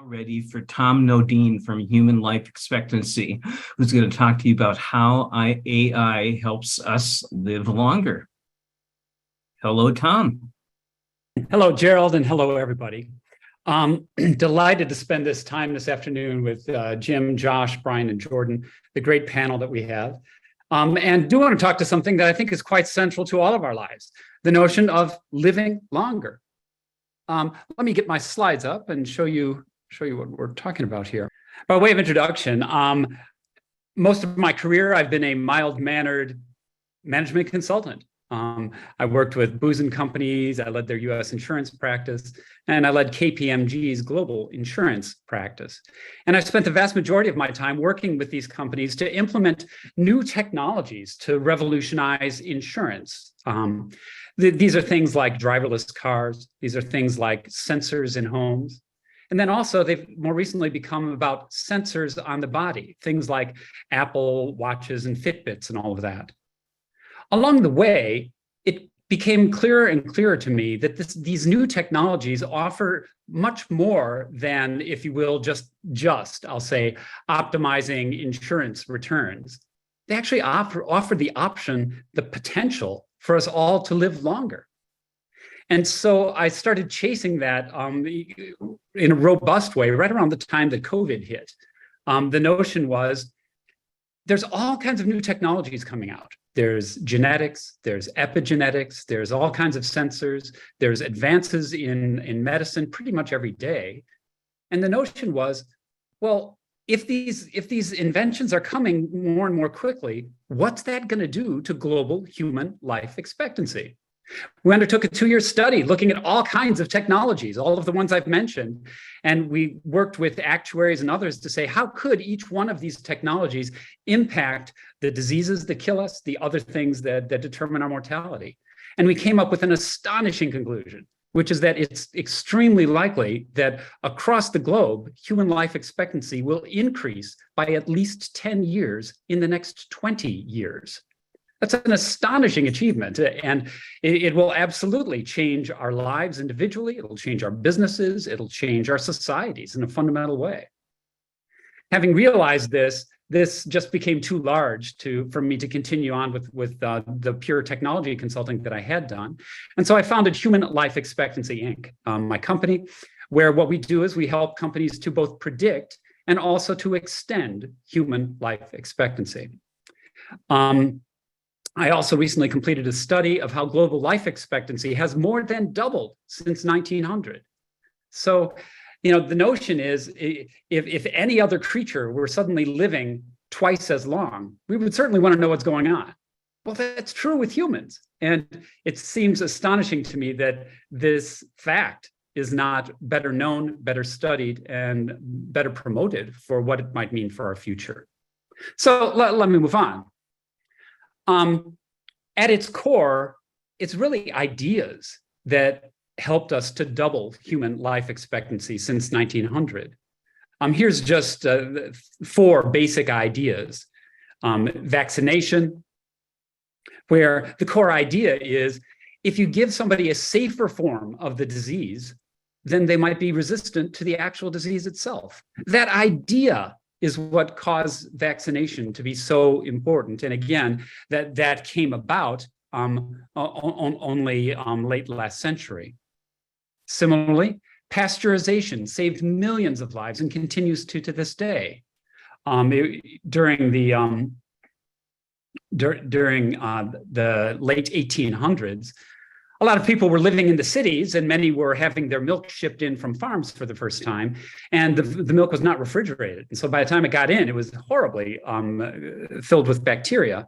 Ready for Tom Nodine from Human Life Expectancy, who's going to talk to you about how AI helps us live longer. Hello, Tom. Hello, Gerald, and hello, everybody. Delighted to spend this time this afternoon with Jim, Josh, Brian, and Jordan, the great panel that we have. And do want to talk to something that I think is quite central to all of our lives, the notion of living longer. Let me get my slides up and show you what we're talking about here. By way of introduction, most of my career, I've been a mild-mannered management consultant. I worked with Booz & companies, I led their US insurance practice, and I led KPMG's global insurance practice. And I spent the vast majority of my time working with these companies to implement new technologies to revolutionize insurance. These are things like driverless cars. These are things like sensors in homes. And then also they've more recently become about sensors on the body, things like Apple Watches and Fitbits and all of that. Along the way, it became clearer and clearer to me that these new technologies offer much more than, if you will, just I'll say, optimizing insurance returns. They actually offer the option, the potential for us all to live longer. And so I started chasing that in a robust way right around the time that COVID hit. The notion was there's all kinds of new technologies coming out. There's genetics, there's epigenetics, there's all kinds of sensors, there's advances in medicine pretty much every day. And the notion was, well, if these inventions are coming more and more quickly, what's that going to do to global human life expectancy? We undertook a 2-year study looking at all kinds of technologies, all of the ones I've mentioned, and we worked with actuaries and others to say, how could each one of these technologies impact the diseases that kill us, the other things that determine our mortality? And we came up with an astonishing conclusion, which is that it's extremely likely that across the globe, human life expectancy will increase by at least 10 years in the next 20 years. That's an astonishing achievement, and it will absolutely change our lives individually. It'll change our businesses. It'll change our societies in a fundamental way. Having realized this just became too large for me to continue on with the pure technology consulting that I had done. And so I founded Human Life Expectancy, Inc., my company, where what we do is we help companies to both predict and also to extend human life expectancy. I also recently completed a study of how global life expectancy has more than doubled since 1900. So, the notion is if any other creature were suddenly living twice as long, we would certainly want to know what's going on. Well, that's true with humans. And it seems astonishing to me that this fact is not better known, better studied, and better promoted for what it might mean for our future. So let me move on. At its core, it's really ideas that helped us to double human life expectancy since 1900. Here's just 4 basic ideas. Vaccination, where the core idea is if you give somebody a safer form of the disease, then they might be resistant to the actual disease itself. That idea is what caused vaccination to be so important. And again, that came about only late last century. Similarly, pasteurization saved millions of lives and continues to this day. During the late 1800s, a lot of people were living in the cities and many were having their milk shipped in from farms for the first time. And the milk was not refrigerated. And so by the time it got in, it was horribly filled with bacteria.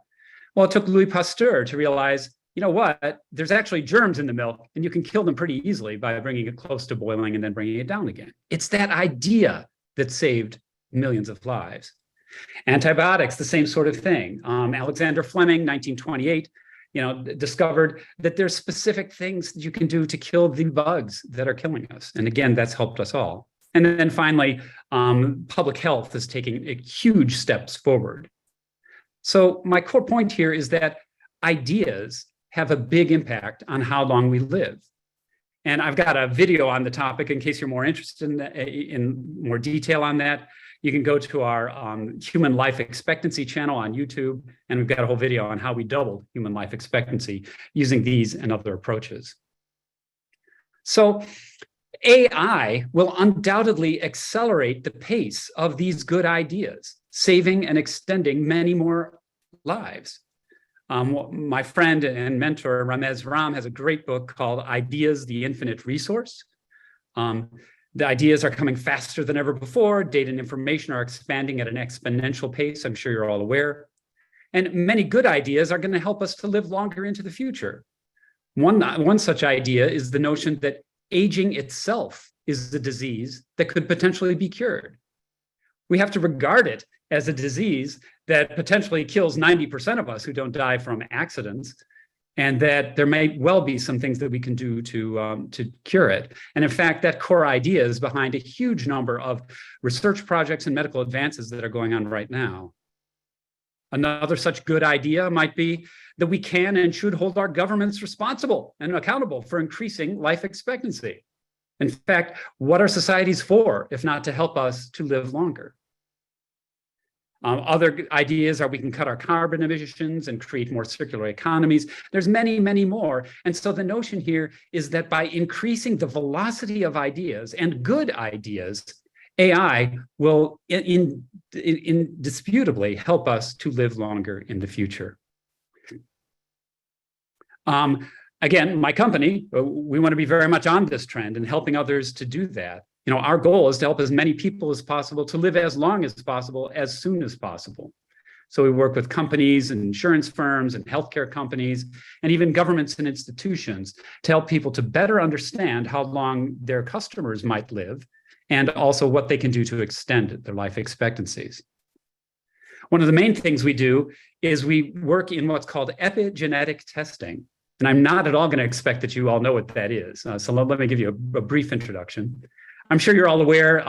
Well, it took Louis Pasteur to realize, you know what, there's actually germs in the milk and you can kill them pretty easily by bringing it close to boiling and then bringing it down again. It's that idea that saved millions of lives. Antibiotics, the same sort of thing. Alexander Fleming, 1928, discovered that there's specific things that you can do to kill the bugs that are killing us. And again, that's helped us all. And then finally, public health is taking huge steps forward. So my core point here is that ideas have a big impact on how long we live. And I've got a video on the topic in case you're more interested in more detail on that. You can go to our Human Life Expectancy channel on YouTube, and we've got a whole video on how we doubled human life expectancy using these and other approaches. So AI will undoubtedly accelerate the pace of these good ideas, saving and extending many more lives. My friend and mentor, Ramez Ram, has a great book called Ideas, the Infinite Resource. The ideas are coming faster than ever before. Data and information are expanding at an exponential pace. I'm sure you're all aware. And many good ideas are going to help us to live longer into the future. One such idea is the notion that aging itself is a disease that could potentially be cured. We have to regard it as a disease that potentially kills 90% of us who don't die from accidents, and that there may well be some things that we can do to cure it. And in fact, that core idea is behind a huge number of research projects and medical advances that are going on right now. Another such good idea might be that we can and should hold our governments responsible and accountable for increasing life expectancy. In fact, what are societies for, if not to help us to live longer? Other ideas are we can cut our carbon emissions and create more circular economies. There's many, many more. And so the notion here is that by increasing the velocity of ideas and good ideas, AI will indisputably help us to live longer in the future. Again, my company, we want to be very much on this trend and helping others to do that. Our goal is to help as many people as possible to live as long as possible, as soon as possible. So we work with companies and insurance firms and healthcare companies, and even governments and institutions to help people to better understand how long their customers might live, and also what they can do to extend their life expectancies. One of the main things we do is we work in what's called epigenetic testing. And I'm not at all going to expect that you all know what that is. So let me give you a brief introduction. I'm sure you're all aware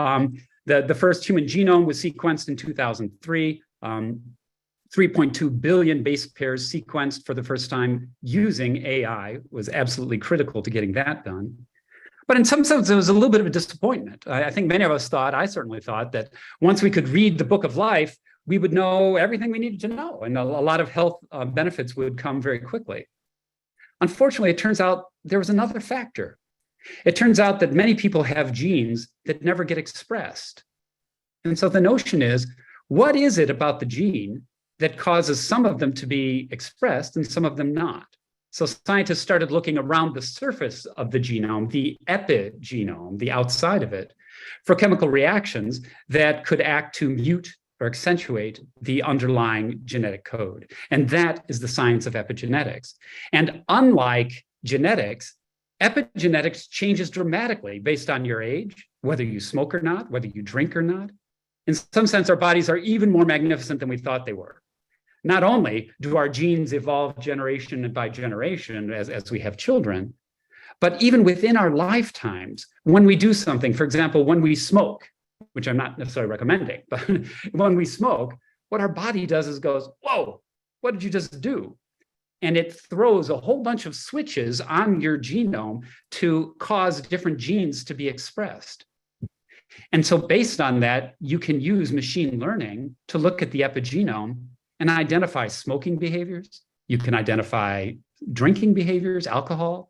that the first human genome was sequenced in 2003. 3.2 billion base pairs sequenced for the first time using AI was absolutely critical to getting that done. But in some sense, it was a little bit of a disappointment. I think many of us thought, I certainly thought, that once we could read the book of life, we would know everything we needed to know, and a lot of health benefits would come very quickly. Unfortunately, it turns out there was another factor. It turns out that many people have genes that never get expressed. And so the notion is, what is it about the gene that causes some of them to be expressed and some of them not? So scientists started looking around the surface of the genome, the epigenome, the outside of it, for chemical reactions that could act to mute or accentuate the underlying genetic code. And that is the science of epigenetics. And unlike genetics, epigenetics changes dramatically based on your age, whether you smoke or not, whether you drink or not. In some sense, our bodies are even more magnificent than we thought they were. Not only do our genes evolve generation by generation as we have children, but even within our lifetimes, when we do something, for example, when we smoke, which I'm not necessarily recommending, but when we smoke, what our body does is goes, whoa, what did you just do? And it throws a whole bunch of switches on your genome to cause different genes to be expressed. And so based on that, you can use machine learning to look at the epigenome and identify smoking behaviors. You can identify drinking behaviors, alcohol,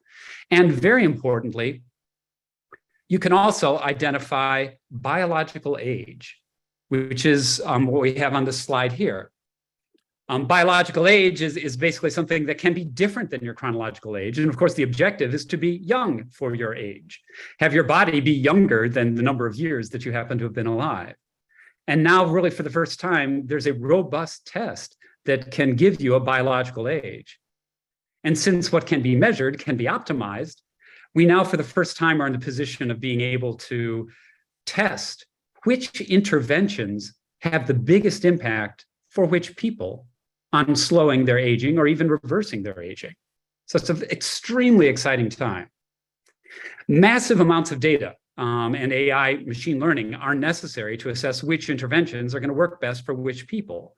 and very importantly, you can also identify biological age, which is what we have on this slide here. Biological age is basically something that can be different than your chronological age. And of course, the objective is to be young for your age. Have your body be younger than the number of years that you happen to have been alive. And now, really, for the first time, there's a robust test that can give you a biological age. And since what can be measured can be optimized, we now, for the first time, are in the position of being able to test which interventions have the biggest impact for which people on slowing their aging or even reversing their aging. So it's an extremely exciting time. Massive amounts of data and AI machine learning are necessary to assess which interventions are going to work best for which people.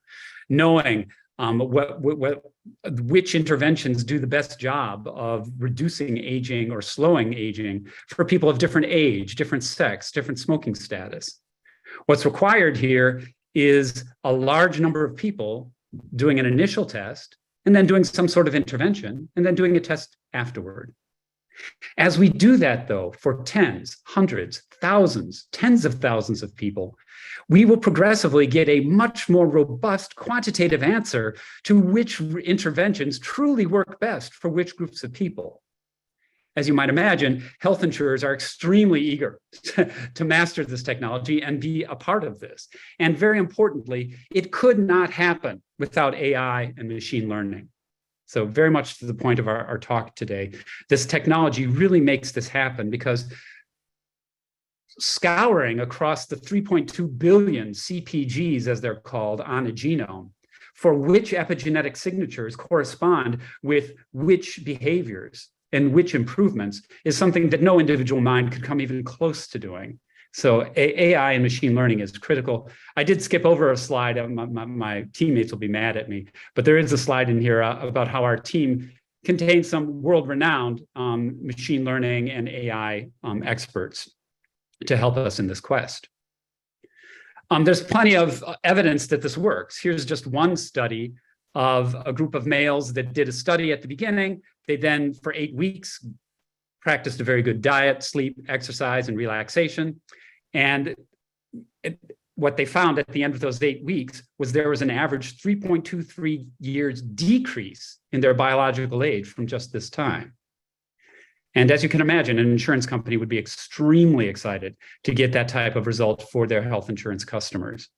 Knowing which interventions do the best job of reducing aging or slowing aging for people of different age, different sex, different smoking status. What's required here is a large number of people doing an initial test and then doing some sort of intervention and then doing a test afterward. As we do that, though, for tens, hundreds, thousands, tens of thousands of people, we will progressively get a much more robust quantitative answer to which interventions truly work best for which groups of people. As you might imagine, health insurers are extremely eager to master this technology and be a part of this. And very importantly, it could not happen without AI and machine learning. So very much to the point of our talk today, this technology really makes this happen because scouring across the 3.2 billion CPGs, as they're called, on a genome, for which epigenetic signatures correspond with which behaviors and which improvements is something that no individual mind could come even close to doing. So AI and machine learning is critical. I did skip over a slide. My teammates will be mad at me, but there is a slide in here about how our team contains some world-renowned machine learning and AI experts to help us in this quest. There's plenty of evidence that this works. Here's just one study of a group of males that did a study at the beginning. They then, for 8 weeks, practiced a very good diet, sleep, exercise, and relaxation. And what they found at the end of those 8 weeks was there was an average 3.23 years decrease in their biological age from just this time. And as you can imagine, an insurance company would be extremely excited to get that type of result for their health insurance customers.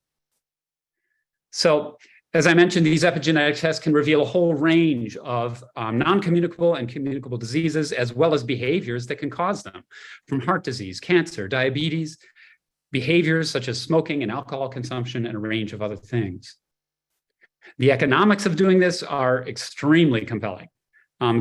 So, as I mentioned, these epigenetic tests can reveal a whole range of non-communicable and communicable diseases, as well as behaviors that can cause them, from heart disease, cancer, diabetes, behaviors such as smoking and alcohol consumption, and a range of other things. The economics of doing this are extremely compelling.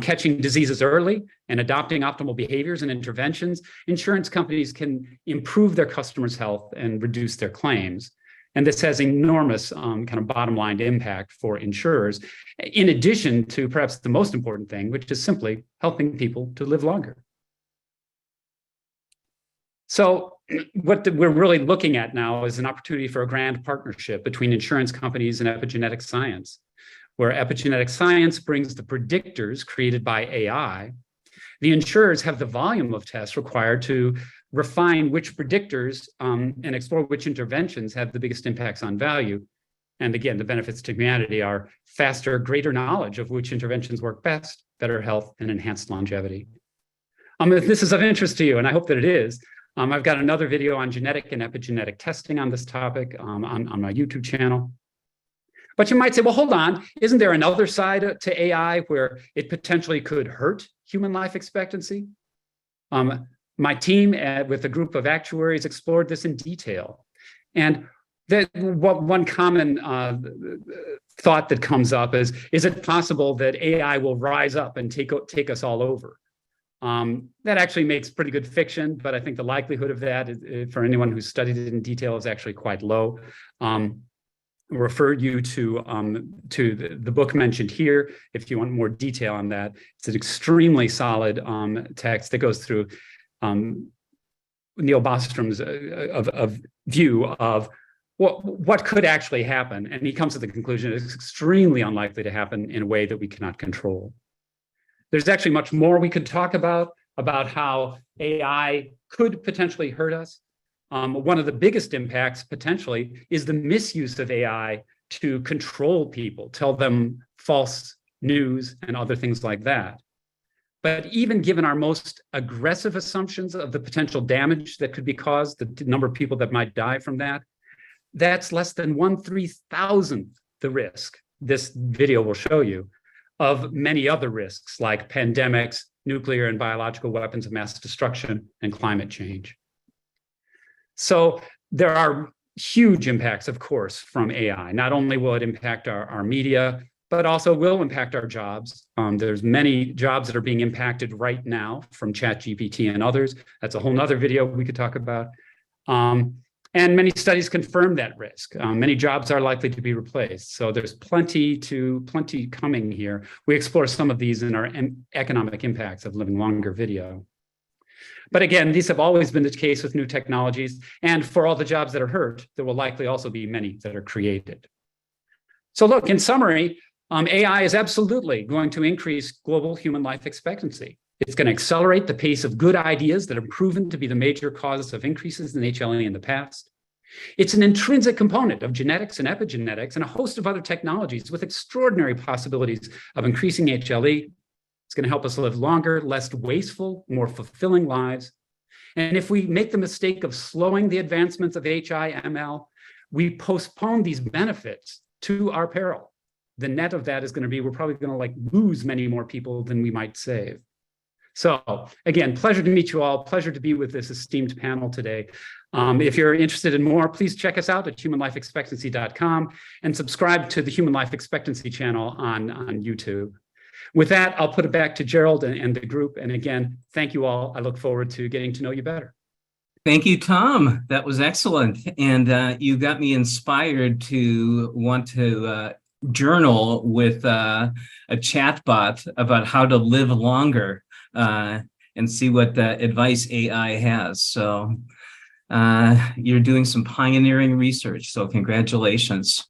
Catching diseases early and adopting optimal behaviors and interventions, insurance companies can improve their customers' health and reduce their claims. And this has enormous kind of bottom line impact for insurers, in addition to perhaps the most important thing, which is simply helping people to live longer. So what we're really looking at now is an opportunity for a grand partnership between insurance companies and epigenetic science, where epigenetic science brings the predictors created by AI. The insurers have the volume of tests required to refine which predictors and explore which interventions have the biggest impacts on value. And again, the benefits to humanity are faster, greater knowledge of which interventions work best, better health, and enhanced longevity. If this is of interest to you, and I hope that it is, I've got another video on genetic and epigenetic testing on this topic on my YouTube channel. But you might say, well, hold on, isn't there another side to AI where it potentially could hurt human life expectancy? My team with a group of actuaries explored this in detail. And one common thought that comes up is it possible that AI will rise up and take us all over? That actually makes pretty good fiction, but I think the likelihood of that, for anyone who's studied it in detail, is actually quite low. Refer you to the book mentioned here if you want more detail on that. It's an extremely solid text that goes through Neil Bostrom's view of what could actually happen, and he comes to the conclusion it's extremely unlikely to happen in a way that we cannot control. There's actually much more we could talk about how AI could potentially hurt us. One of the biggest impacts potentially is the misuse of AI to control people, tell them false news and other things like that. But even given our most aggressive assumptions of the potential damage that could be caused, the number of people that might die from that, that's less than 1/3000th the risk, this video will show you, of many other risks like pandemics, nuclear and biological weapons of mass destruction, and climate change. So there are huge impacts, of course, from AI. Not only will it impact our media, but also will impact our jobs. There's many jobs that are being impacted right now from ChatGPT and others. That's a whole nother video we could talk about. And And many studies confirm that risk. Many jobs are likely to be replaced. So there's plenty coming here. We explore some of these in our economic impacts of living longer video. But again, these have always been the case with new technologies. And for all the jobs that are hurt, there will likely also be many that are created. So look, in summary, AI is absolutely going to increase global human life expectancy. It's going to accelerate the pace of good ideas that have proven to be the major causes of increases in HLE in the past. It's an intrinsic component of genetics and epigenetics and a host of other technologies with extraordinary possibilities of increasing HLE. It's going to help us live longer, less wasteful, more fulfilling lives. And if we make the mistake of slowing the advancements of HI/ML, we postpone these benefits to our peril. The net of that is going to be we're probably going to lose many more people than we might save. So again, pleasure to meet you all. Pleasure to be with this esteemed panel today. If you're interested in more, please check us out at humanlifeexpectancy.com and subscribe to the Human Life Expectancy channel on YouTube. With that, I'll put it back to Gerald and the group. And again, thank you all. I look forward to getting to know you better. Thank you, Tom. That was excellent. And you got me inspired to want to journal with a chatbot about how to live longer and see what advice AI has. So you're doing some pioneering research. So congratulations.